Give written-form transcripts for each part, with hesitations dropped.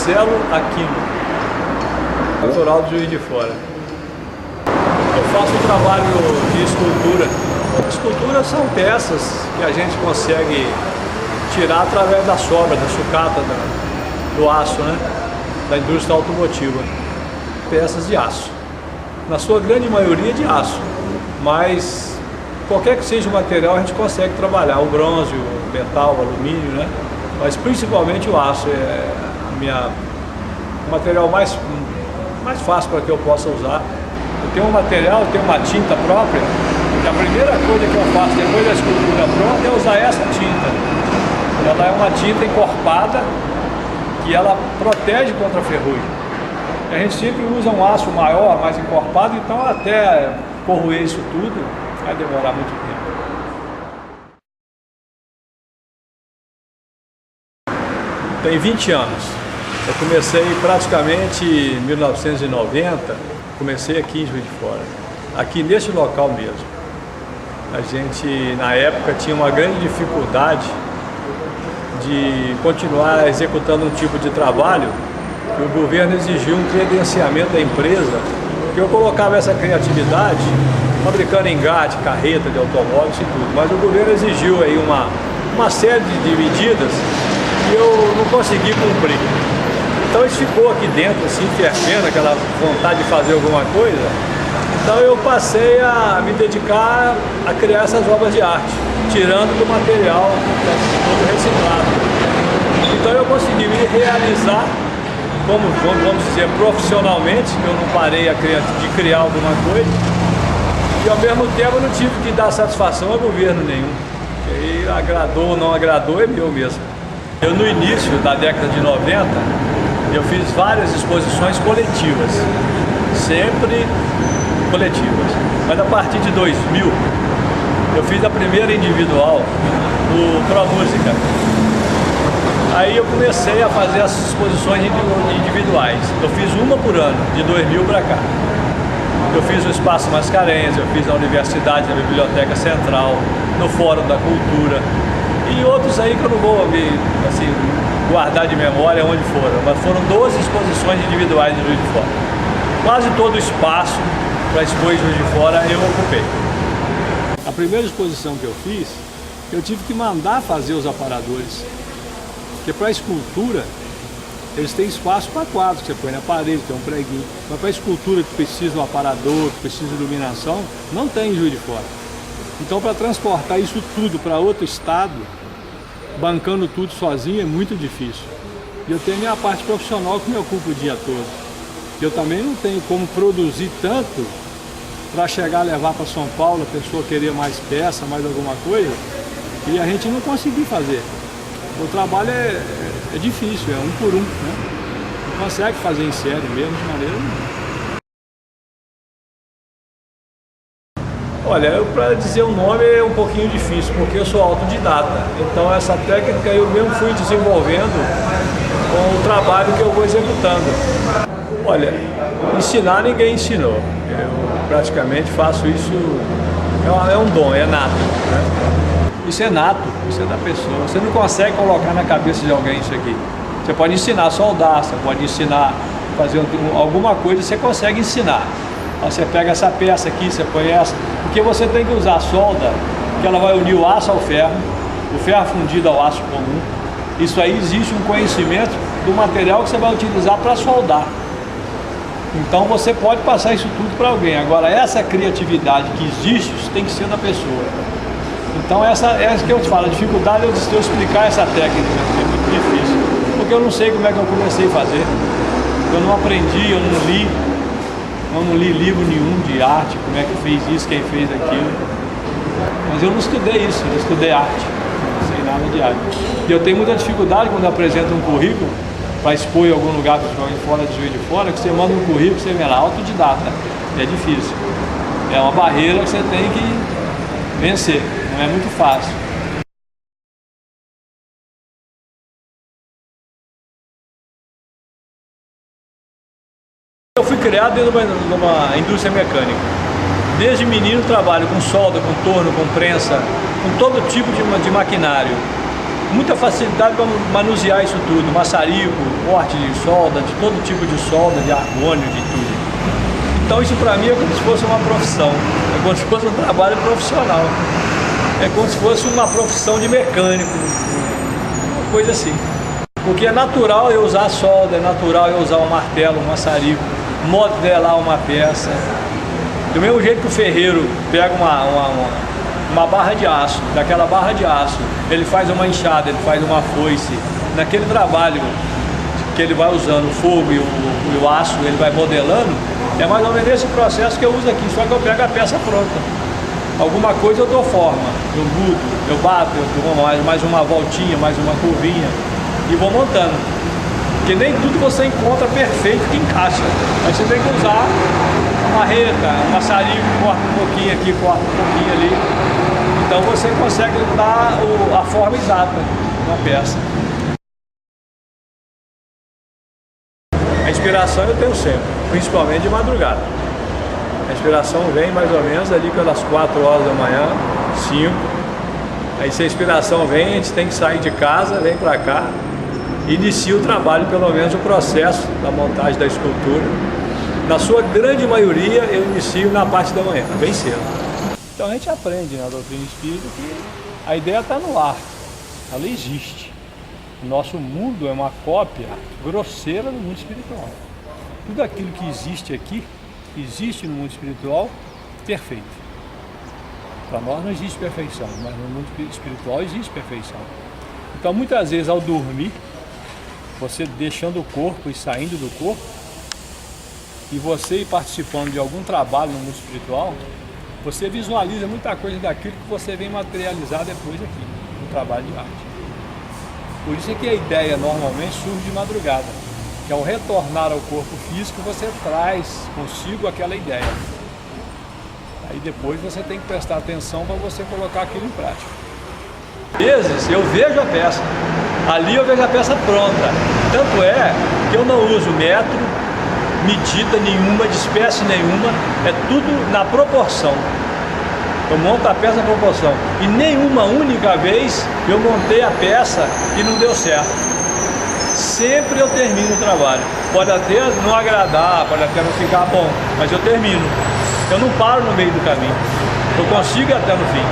Marcelo Aquino, natural de Juiz de Fora. Eu faço um trabalho de escultura. Esculturas são peças que a gente consegue tirar através da sobra, da sucata, do aço, né? Da indústria automotiva. Peças de aço. Na sua grande maioria de aço, mas qualquer que seja o material a gente consegue trabalhar. O bronze, o metal, o alumínio, né? Mas principalmente o aço é o material mais fácil para que eu possa usar. Eu tenho um material, eu tenho uma tinta própria, e a primeira coisa que eu faço depois da escultura pronta é usar essa tinta. Ela é uma tinta encorpada que ela protege contra a ferrugem. A gente sempre usa um aço maior, mais encorpado, então até corroer isso tudo vai demorar muito tempo. Tem 20 anos. Eu comecei praticamente em 1990, comecei aqui em Juiz de Fora, aqui neste local mesmo. A gente, na época, tinha uma grande dificuldade de continuar executando um tipo de trabalho que o governo exigiu um credenciamento da empresa, que eu colocava essa criatividade fabricando engate, carreta de automóveis e tudo, mas o governo exigiu aí uma série de medidas que eu não consegui cumprir. Então isso ficou aqui dentro, assim, fervendo, aquela vontade de fazer alguma coisa. Então eu passei a me dedicar a criar essas obras de arte, tirando do material todo reciclado. Então eu consegui me realizar, como vamos dizer, profissionalmente, que eu não parei de criar alguma coisa, e ao mesmo tempo eu não tive que dar satisfação a governo nenhum. E aí agradou ou não agradou é meu mesmo. Eu no início da década de 90, eu fiz várias exposições coletivas, sempre coletivas. Mas a partir de 2000, eu fiz a primeira individual no Pro Música. Aí eu comecei a fazer as exposições individuais. Eu fiz uma por ano, de 2000 para cá. Eu fiz no Espaço Mascarenhas, eu fiz na Universidade, na Biblioteca Central, no Fórum da Cultura. E outros aí que eu não vou assim, guardar de memória onde foram, mas foram 12 exposições individuais de Juiz de Fora. Quase todo o espaço para expor em Juiz de Fora eu ocupei. A primeira exposição que eu fiz, eu tive que mandar fazer os aparadores, porque para a escultura eles têm espaço para quadro, que você põe na parede, tem um preguinho, mas para a escultura que precisa de um aparador, que precisa de iluminação, não tem em Juiz de Fora. Então para transportar isso tudo para outro estado, bancando tudo sozinho é muito difícil. E eu tenho minha parte profissional que me ocupa o dia todo. Eu também não tenho como produzir tanto para chegar a levar para São Paulo, a pessoa querer mais peça, mais alguma coisa, e a gente não conseguir fazer. O trabalho é difícil, é um por um, né? Não consegue fazer em série mesmo, de maneira nenhuma. Olha, para dizer o nome é um pouquinho difícil, porque eu sou autodidata. Então essa técnica eu mesmo fui desenvolvendo com o trabalho que eu vou executando. Olha, ensinar ninguém ensinou. Eu praticamente faço isso, é um dom, é nato, né? Isso é nato, isso é da pessoa. Você não consegue colocar na cabeça de alguém isso aqui. Você pode ensinar a soldar, você pode ensinar a fazer alguma coisa, você consegue ensinar. Você pega essa peça aqui, você põe essa, porque você tem que usar a solda, que ela vai unir o aço ao ferro, o ferro fundido ao aço comum. Isso aí existe um conhecimento do material que você vai utilizar para soldar. Então você pode passar isso tudo para alguém. Agora essa criatividade que existe, isso tem que ser da pessoa. Então essa que eu te falo, a dificuldade é de eu explicar essa técnica, é muito difícil. Porque eu não sei como é que eu comecei a fazer. Eu não aprendi, eu não li livro nenhum de arte, como é que fez isso, quem fez aquilo. Mas eu não estudei isso, eu estudei arte, não sei nada de arte. E eu tenho muita dificuldade quando eu apresento um currículo para expor em algum lugar fora de Juiz de Fora, que você manda um currículo, você vê lá, autodidata. É difícil. É uma barreira que você tem que vencer, não é muito fácil. Eu fui criado dentro de uma indústria mecânica. Desde menino trabalho com solda, com torno, com prensa, com todo tipo de maquinário. muita facilidade para manusear isso tudo, maçarico, corte de solda, de todo tipo de solda, de argônio, de tudo. Então isso para mim é como se fosse uma profissão, é como se fosse um trabalho profissional, é como se fosse uma profissão de mecânico, uma coisa assim. Porque é natural eu usar solda, é natural eu usar um martelo, um maçarico, modelar uma peça. Do mesmo jeito que o ferreiro pega uma barra de aço, daquela barra de aço, ele faz uma enxada, ele faz uma foice, naquele trabalho que ele vai usando o fogo e o aço, ele vai modelando, é mais ou menos esse processo que eu uso aqui, só que eu pego a peça pronta. Alguma coisa eu dou forma, eu mudo, eu bato, eu dou mais uma voltinha, mais uma curvinha e vou montando. Porque nem tudo você encontra perfeito que encaixa, mas você tem que usar uma marreta, um maçarico, corta um pouquinho aqui, corta um pouquinho ali. Então você consegue dar a forma exata na peça. A inspiração eu tenho sempre, principalmente de madrugada. A inspiração vem mais ou menos ali pelas 4 horas da manhã, 5. Aí se a inspiração vem, a gente tem que sair de casa, vem para cá, inicia o trabalho, pelo menos o processo da montagem da escultura. Na sua grande maioria, eu inicio na parte da manhã, bem cedo. Então a gente aprende na doutrina espírita que a ideia está no ar, ela existe. O nosso mundo é uma cópia grosseira do mundo espiritual. Tudo aquilo que existe aqui, existe no mundo espiritual perfeito. Para nós não existe perfeição, mas no mundo espiritual existe perfeição. Então muitas vezes ao dormir, você deixando o corpo e saindo do corpo, e você ir participando de algum trabalho no mundo espiritual, você visualiza muita coisa daquilo que você vem materializar depois aqui, no trabalho de arte. Por isso é que a ideia normalmente surge de madrugada, que ao retornar ao corpo físico você traz consigo aquela ideia. Aí depois você tem que prestar atenção para você colocar aquilo em prática. Às vezes eu vejo a peça, ali eu vejo a peça pronta. Tanto é que eu não uso metro, medida nenhuma, de espécie nenhuma, é tudo na proporção. Eu monto a peça na proporção. E nenhuma única vez eu montei a peça e não deu certo. Sempre eu termino o trabalho. Pode até não agradar, pode até não ficar bom, mas eu termino. Eu não paro no meio do caminho. Eu consigo ir até no fim.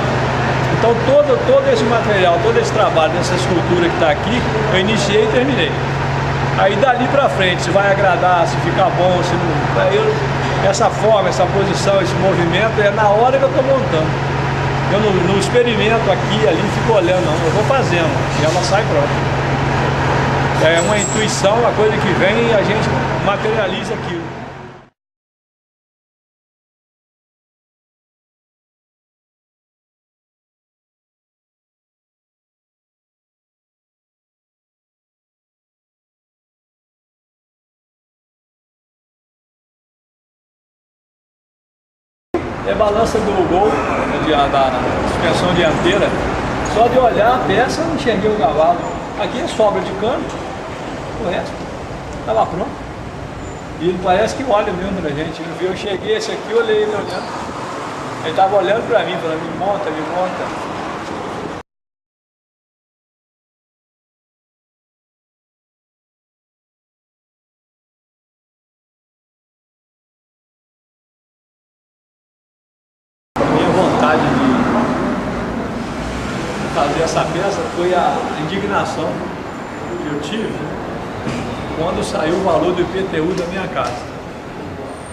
Então todo esse material, todo esse trabalho, dessa escultura que está aqui, eu iniciei e terminei. Aí dali para frente, se vai agradar, se ficar bom, se não... essa forma, essa posição, esse movimento é na hora que eu estou montando. Eu não experimento aqui e ali, fico olhando, não. Eu vou fazendo e ela sai pronta. É uma intuição, uma coisa que vem e a gente materializa aquilo. É balança do gol, da suspensão dianteira. Só de olhar a peça eu enxerguei o cavalo. Aqui é sobra de cano, o resto estava pronto. E ele parece que olha mesmo pra gente. Eu cheguei, esse aqui, eu olhei ele olhando. Ele estava olhando pra mim, falando, me monta, me monta. Vontade de fazer essa peça foi a indignação que eu tive quando saiu o valor do IPTU da minha casa.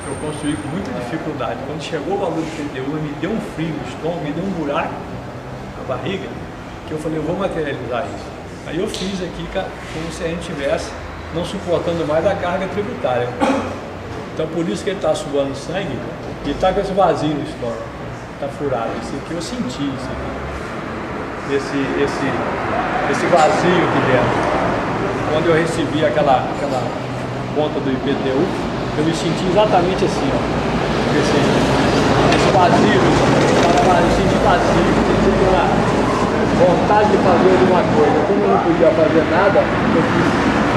Eu construí com muita dificuldade. Quando chegou o valor do IPTU, me deu um frio no estômago, me deu um buraco na barriga, que eu falei, eu vou materializar isso. Aí eu fiz aqui como se a gente estivesse não suportando mais a carga tributária. Então por isso que ele está suando sangue e está com esse vazio no estômago. Está furado. Esse aqui eu senti, isso aqui. Esse vazio aqui dentro. Quando eu recebi aquela conta do IPTU, eu me senti exatamente assim, ó. Esse vazio, eu senti vazio, senti aquela vontade de fazer alguma coisa. Como eu não podia fazer nada, eu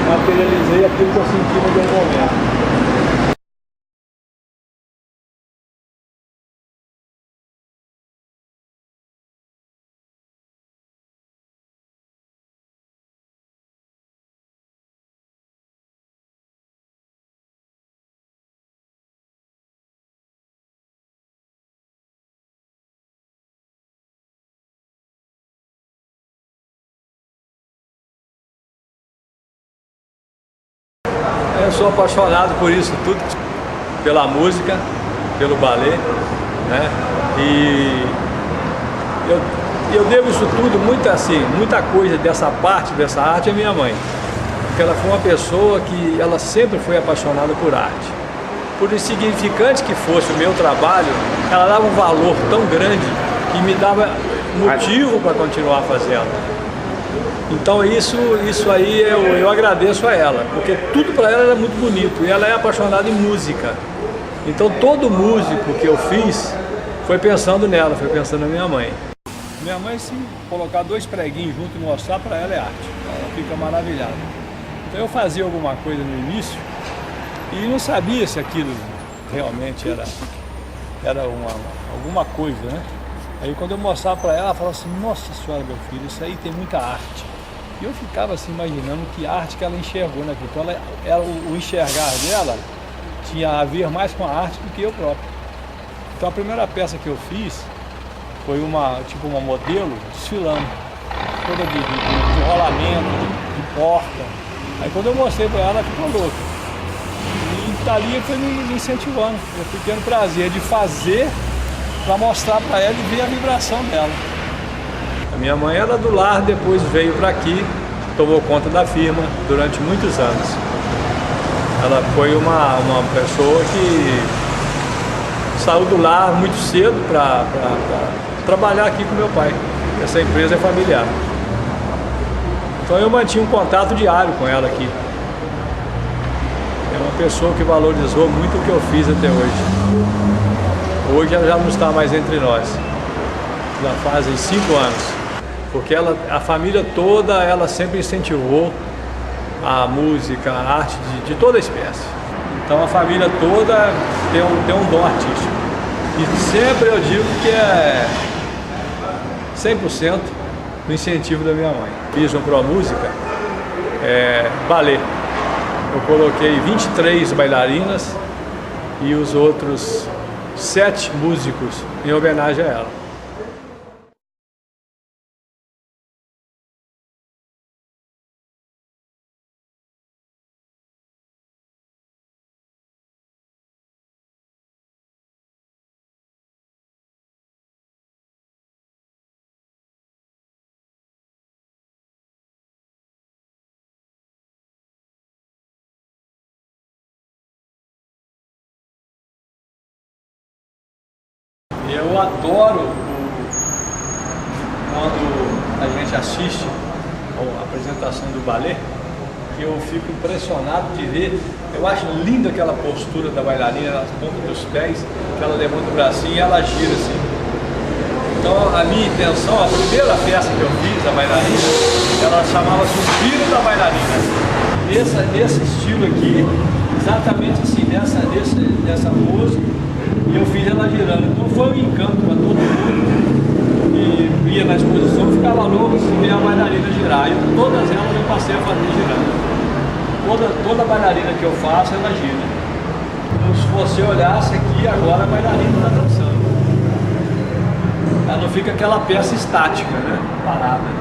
materializei aquilo que eu senti no momento. Eu sou apaixonado por isso tudo, pela música, pelo balé, né? E eu devo isso tudo, muita coisa dessa parte, dessa arte, à minha mãe. Porque ela foi uma pessoa que ela sempre foi apaixonada por arte. Por insignificante que fosse o meu trabalho, ela dava um valor tão grande que me dava motivo para continuar fazendo. Então isso aí eu agradeço a ela, porque tudo para ela era muito bonito e ela é apaixonada em música. Então todo músico que eu fiz foi pensando nela, foi pensando na minha mãe. Minha mãe, se colocar 2 preguinhos junto e mostrar para ela, é arte. Ela fica maravilhada. Então eu fazia alguma coisa no início e não sabia se aquilo realmente era alguma coisa, né? Aí quando eu mostrava para ela, ela falava assim, nossa senhora, meu filho, isso aí tem muita arte. E eu ficava assim imaginando que arte que ela enxergou naquilo. Então o enxergar dela tinha a ver mais com a arte do que eu próprio. Então a primeira peça que eu fiz foi uma modelo desfilando, toda de rolamento, de porta. Aí quando eu mostrei para ela, ela ficou louca. E dali foi me incentivando. Eu fui tendo prazer de fazer para mostrar para ela e ver a vibração dela. A minha mãe era do lar, depois veio para aqui, tomou conta da firma durante muitos anos. Ela foi uma pessoa que saiu do lar muito cedo para trabalhar aqui com meu pai. Essa empresa é familiar. Então eu mantinha um contato diário com ela aqui. É uma pessoa que valorizou muito o que eu fiz até hoje. Hoje ela já não está mais entre nós. Já fazem 5 anos. Porque a família toda, ela sempre incentivou a música, a arte de toda espécie. Então a família toda tem um dom artístico. E sempre eu digo que é 100% no incentivo da minha mãe. Fiz um Pro Música, balé. Eu coloquei 23 bailarinas e os outros 7 músicos em homenagem a ela. Eu adoro quando a gente assiste a apresentação do balé, que eu fico impressionado de ver. Eu acho linda aquela postura da bailarina, nas pontas dos pés, que ela levanta o bracinho e ela gira assim. Então a minha intenção, a primeira peça que eu fiz da bailarina, ela chamava-se O Giro da Bailarina. Nesse estilo aqui, exatamente assim, nessa pose, e eu fiz ela girando. Então foi um encanto para todo mundo que ia na exposição, ficava louco se ver a bailarina girar. E todas elas eu passei a fazer girando. Toda bailarina que eu faço, ela gira. Então, se você olhasse aqui, agora a bailarina está dançando. Ela não fica aquela peça estática, né? Parada.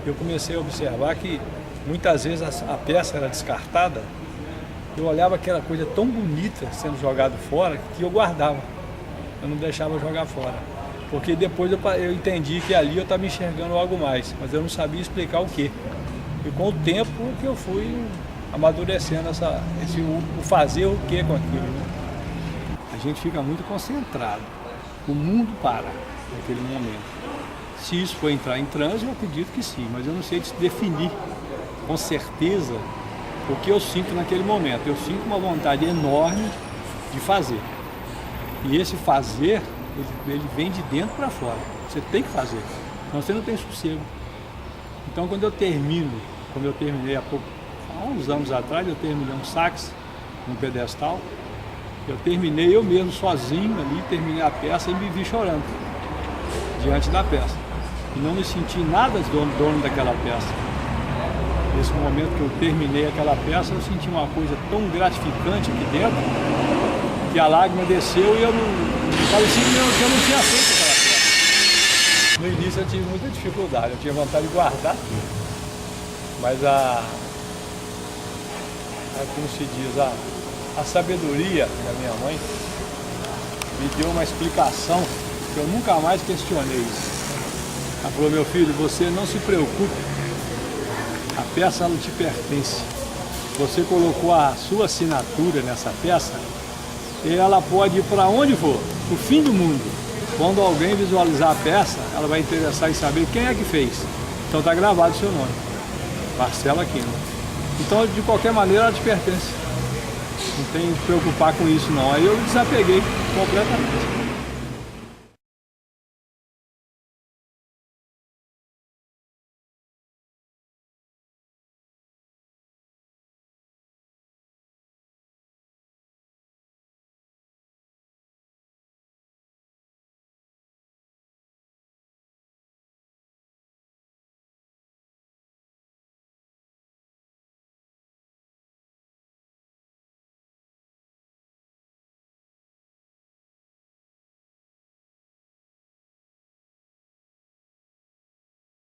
eu comecei a observar que muitas vezes a peça era descartada, eu olhava aquela coisa tão bonita sendo jogado fora que eu guardava, eu não deixava jogar fora. Porque depois eu entendi que ali eu estava enxergando algo mais, mas eu não sabia explicar o quê. E com o tempo que eu fui amadurecendo o fazer o que com aquilo. Né? A gente fica muito concentrado, o mundo para naquele momento. Se isso for entrar em transe, eu acredito que sim, mas eu não sei definir com certeza o que eu sinto naquele momento. Eu sinto uma vontade enorme de fazer. E esse fazer, ele vem de dentro para fora. Você tem que fazer, senão você não tem sossego. Então quando eu terminei há uns anos atrás, eu terminei um sax, um pedestal, eu terminei eu mesmo sozinho ali, terminei a peça e me vi chorando diante da peça. E não me senti nada dono daquela peça. Nesse momento que eu terminei aquela peça, eu senti uma coisa tão gratificante aqui dentro, que a lágrima desceu e eu não parecia que eu não tinha feito aquela peça. No início eu tive muita dificuldade, eu tinha vontade de guardar tudo. Mas como se diz, a sabedoria da minha mãe me deu uma explicação que eu nunca mais questionei isso. Ela falou: meu filho, você não se preocupe, a peça não te pertence. Você colocou a sua assinatura nessa peça e ela pode ir para onde for, o fim do mundo. Quando alguém visualizar a peça, ela vai interessar em saber quem é que fez. Então está gravado o seu nome, Marcelo Aquino. Então, de qualquer maneira, ela te pertence. Não tem que se preocupar com isso, não. Aí eu desapeguei completamente.